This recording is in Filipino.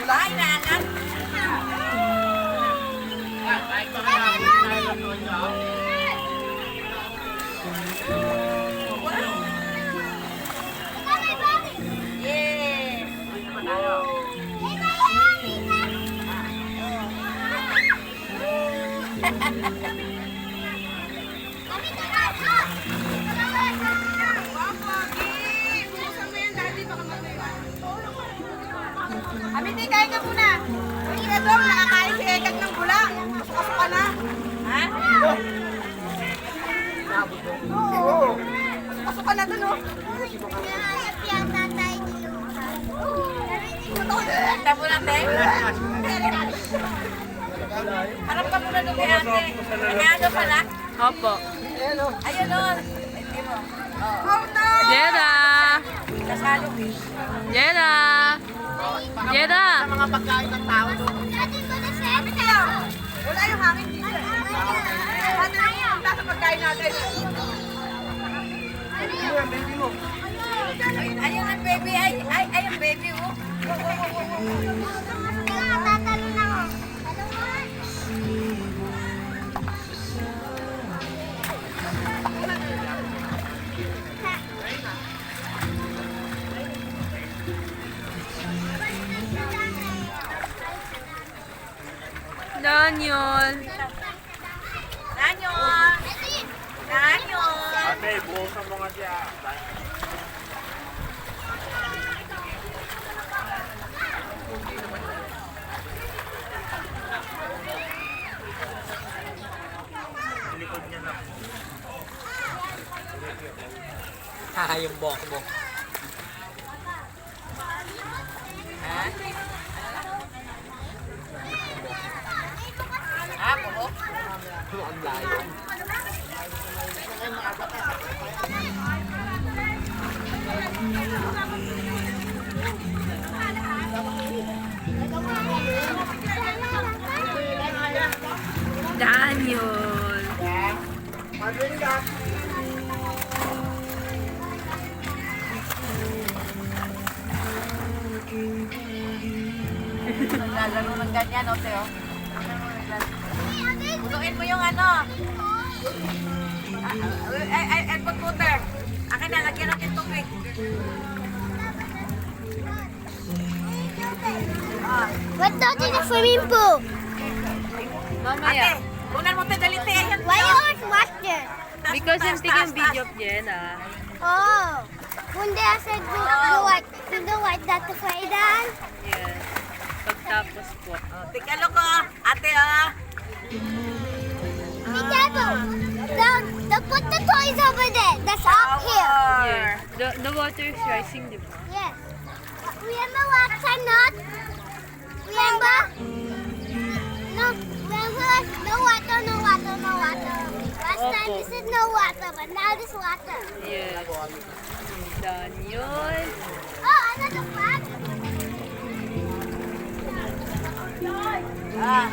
Ay, naangat. Amiti, kain ka muna. Uy, Edong, nakakain si Ekag ng bula. Pasok ka na. Ha? Oo. Pasok ka na dun, oh. Punta mo natin. Harap ka muna doon kay ate. May ano pala? Opo. Ayun, oh. Hindi mo. Oh, no! Jeda! Kasalo. Jeda! Jeda! Sa mga pagkain ng tao. Sabi kayo, wala yung hangin dito. Ano yung punta sa pagkain natin? Ayun ang baby, ay ang baby, oh. Daniel! Daniel! Daniel! Ate, buhusan mo nga siya. Likod niya na. Yung buhok mo. Ha? Ah, buhok? Ang layo. Daniel! Naglalaro ng ganyan, o, Teo. Punuin mo yung ano. Ay, put-puter. Akin na, lagyan natin tubig. What's that in the swimming pool? Mamaya. Ate, kunan mo tayo daliti. Ayan. Why you always watch there? Because yung tingin video Jena. Oh, when they said do what that to play then? Yes. Pagtapos po. Tigalo ko, ate, ah. Be careful. The put the toys over there. That's up here. Yes. The water is rising, di ba? Yes. Remember last time not? Remember? No, remember? No water, no water, no water. Last time this is no water, but now this water. Yes. Daniel! Oh, another flag. Ah.